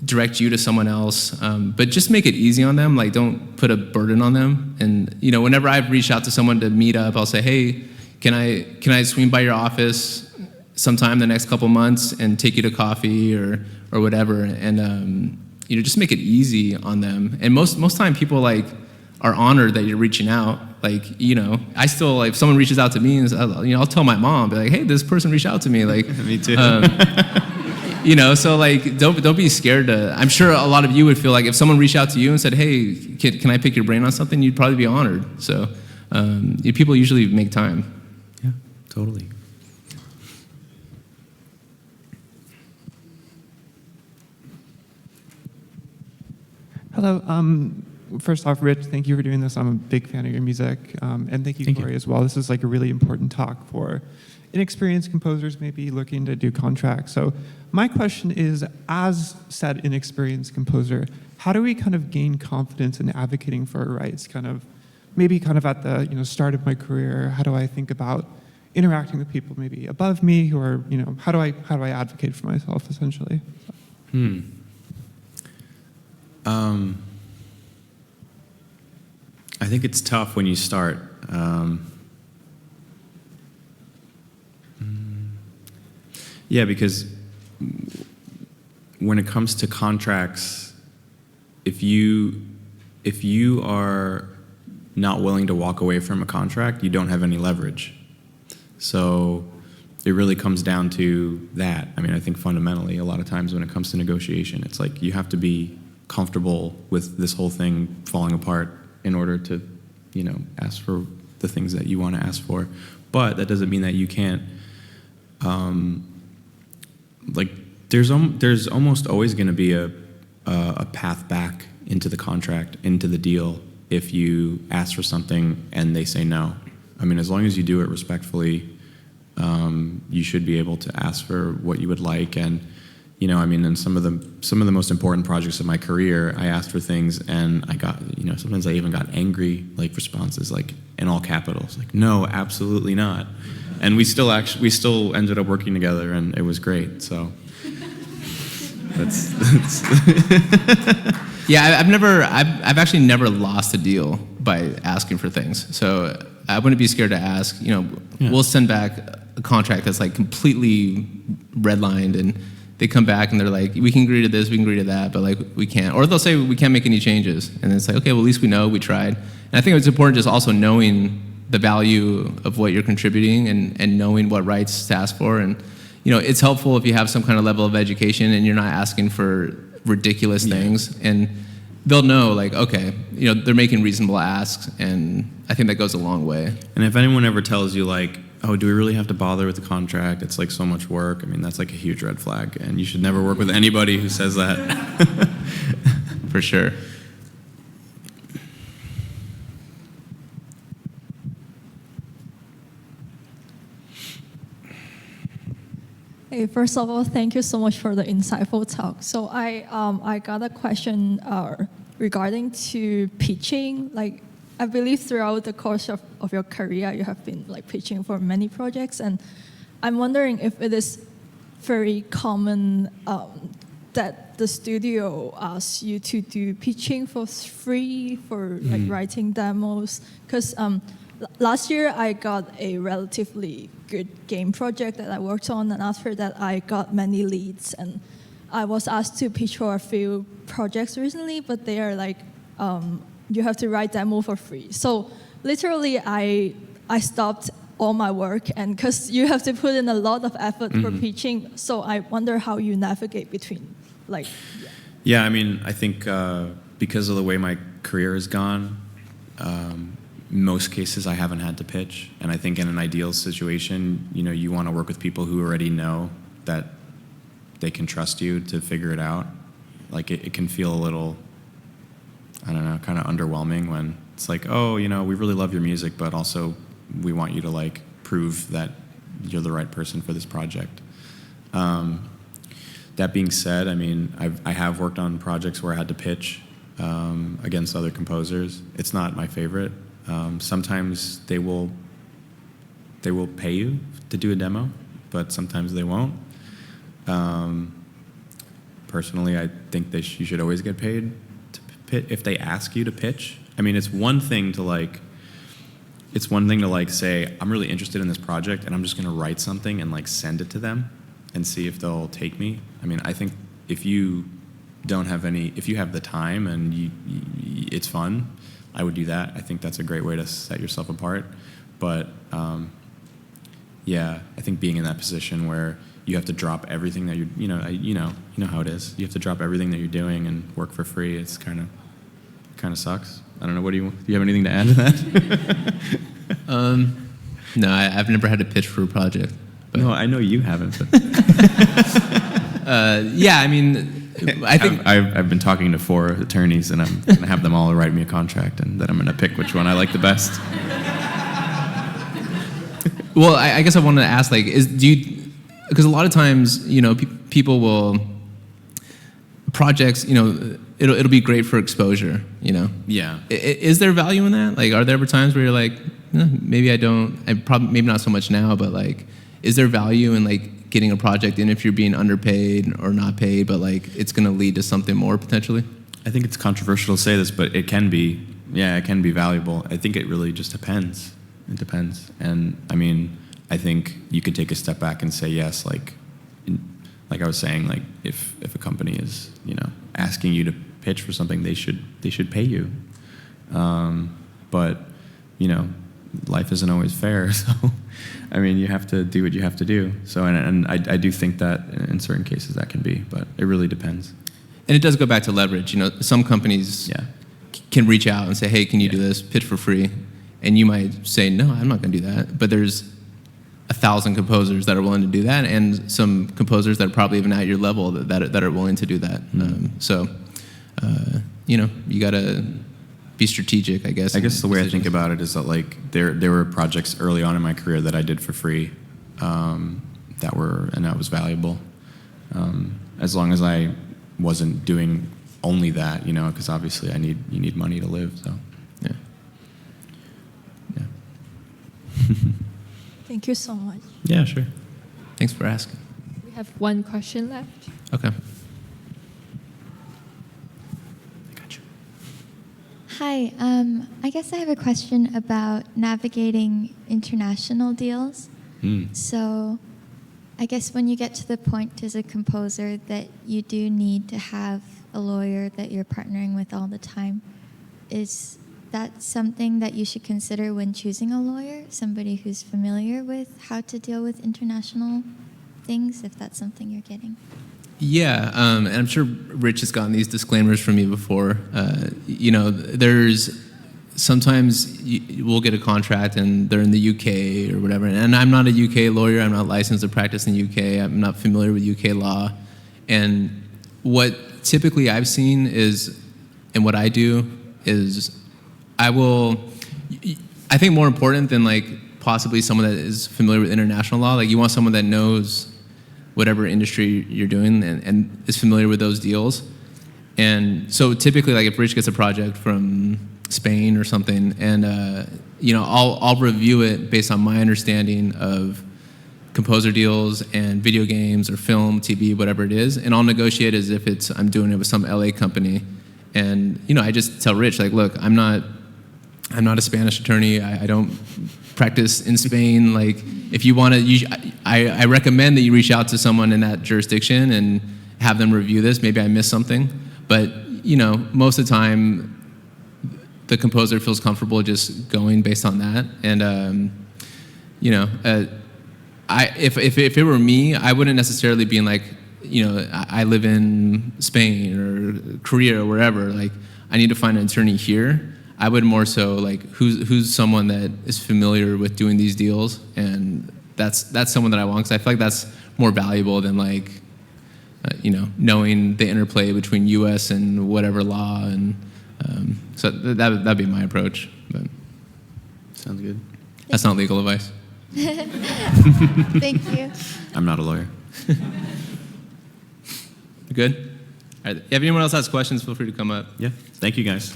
direct you to someone else, but just make it easy on them. Like, don't put a burden on them. And whenever I've reached out to someone to meet up, I'll say, hey, can I swing by your office sometime the next couple months and take you to coffee or whatever, and just make it easy on them. And most time people are honored that you're reaching out. I still, if someone reaches out to me, and I'll tell my mom, be like, hey, this person reached out to me. Me too. So don't be scared to. I'm sure a lot of you would feel like if someone reached out to you and said, hey, can I pick your brain on something, you'd probably be honored. So people usually make time. Yeah, totally. Hello. First off, Rich, thank you for doing this. I'm a big fan of your music. And thank you, Cory, as well. This is a really important talk for inexperienced composers maybe looking to do contracts. So my question is, as said inexperienced composer, how do we kind of gain confidence in advocating for our rights? Maybe at the start of my career, how do I think about interacting with people maybe above me who are, how do I advocate for myself essentially? I think it's tough when you start. Yeah, because when it comes to contracts, if you are not willing to walk away from a contract, you don't have any leverage. So it really comes down to that. I mean, I think fundamentally, a lot of times when it comes to negotiation, it's like you have to be comfortable with this whole thing falling apart in order to, ask for the things that you want to ask for. But that doesn't mean that you can't, there's almost always going to be a path back into the contract, into the deal, if you ask for something and they say no. I mean, as long as you do it respectfully, you should be able to ask for what you would like. And in some of the most important projects of my career, I asked for things and I got, sometimes I even got angry, responses, in all capitals, no, absolutely not. And we still ended up working together, and it was great. So that's Yeah, I've actually never lost a deal by asking for things. So I wouldn't be scared to ask. We'll send back a contract that's completely redlined, and they come back and they're like, we can agree to this, we can agree to that, but we can't. Or they'll say we can't make any changes, and it's okay, well, at least we know we tried. And I think it's important just also knowing the value of what you're contributing and knowing what rights to ask for. And it's helpful if you have some kind of level of education and you're not asking for ridiculous things, and they'll know okay, they're making reasonable asks, and I think that goes a long way. And if anyone ever tells you oh, do we really have to bother with the contract? It's so much work. I mean, that's a huge red flag, and you should never work with anybody who says that. For sure. Hey, first of all, thank you so much for the insightful talk. So I got a question regarding to pitching. Like, I believe throughout the course of your career, you have been like pitching for many projects, and I'm wondering if it is very common that the studio asks you to do pitching for free for like writing demos. Because last year I got a relatively good game project that I worked on, and after that I got many leads, and I was asked to pitch for a few projects recently, but they are like, you have to write demo for free. So literally I stopped all my work, and because you have to put in a lot of effort for pitching, so I wonder how you navigate between like. Yeah, I mean, I think because of the way my career has gone, most cases I haven't had to pitch, and I think in an ideal situation, you want to work with people who already know that they can trust you to figure it out. Like it can feel a little, I don't know, kind of underwhelming when it's like, oh, we really love your music, but also we want you to like prove that you're the right person for this project. That being said, I mean, I have worked on projects where I had to pitch against other composers. It's not my favorite. Sometimes they will pay you to do a demo, but sometimes they won't. Personally, I think you should always get paid to pitch if they ask you to pitch. I mean, it's one thing to say, I'm really interested in this project, and I'm just going to write something and like send it to them and see if they'll take me. I mean, I think if you have the time and it's fun, I would do that. I think that's a great way to set yourself apart. But yeah, I think being in that position where you have to drop everything that you know how it is. You have to drop everything that you're doing and work for free. It's kind of sucks. I don't know. Do you have anything to add to that? No, I've never had to pitch for a project. But. No, I know you haven't. But yeah, I mean, I think I've been talking to 4 attorneys, and I'm going to have them all write me a contract, and then I'm going to pick which one I like the best. Well, I guess I wanted to ask, like, because a lot of times, people will projects, it'll be great for exposure, Yeah. Is there value in that? Like, are there ever times where you're like, maybe I don't, maybe not so much now, but like, is there value in like getting a project in if you're being underpaid or not paid, but like it's going to lead to something more potentially? I think it's controversial to say this, but it can be valuable. I think it really just depends. It depends. And I mean, I think you could take a step back and say yes, like I was saying, like if a company is, asking you to pitch for something, they should pay you. But, life isn't always fair, so I mean, you have to do what you have to do. So, and I do think that in certain cases that can be, but it really depends. And it does go back to leverage. Some companies can reach out and say, hey, can you do this, pitch for free? And you might say, no, I'm not going to do that. But there's 1,000 composers that are willing to do that, and some composers that are probably even at your level that are willing to do that. You got to be strategic, I guess. I guess the way I think about it is that like there were projects early on in my career that I did for free, that was valuable, as long as I wasn't doing only that, because obviously you need money to live. So yeah. Thank you so much. Yeah, sure. Thanks for asking. We have one question left. Okay. Hi, I guess I have a question about navigating international deals. So I guess when you get to the point as a composer that you do need to have a lawyer that you're partnering with all the time, is that something that you should consider when choosing a lawyer, somebody who's familiar with how to deal with international things, if that's something you're getting? Yeah, and I'm sure Rich has gotten these disclaimers from me before. There's sometimes we'll get a contract and they're in the UK or whatever, and I'm not a UK lawyer. I'm not licensed to practice in the UK. I'm not familiar with UK law. And what typically I've seen is, and what I do is, I think more important than like possibly someone that is familiar with international law, like you want someone that knows whatever industry you're doing and is familiar with those deals. And so typically, like if Rich gets a project from Spain or something, and I'll review it based on my understanding of composer deals and video games or film, TV, whatever it is, and I'll negotiate as if I'm doing it with some LA company. And I just tell Rich, like, look, I'm not a Spanish attorney. I don't practice in Spain. Like, if you want to, I recommend that you reach out to someone in that jurisdiction and have them review this. Maybe I missed something, but most of the time, the composer feels comfortable just going based on that. And if it were me, I wouldn't necessarily be in like, I live in Spain or Korea or wherever. Like, I need to find an attorney here. I would more so like who's someone that is familiar with doing these deals, and that's someone that I want, because I feel like that's more valuable than like knowing the interplay between U.S. and whatever law, and so that'd be my approach. But Sounds good. that's not legal advice. Thank you. I'm not a lawyer. Good. All right. If anyone else has questions, feel free to come up. Yeah. Thank you, guys.